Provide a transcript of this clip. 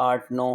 8-9،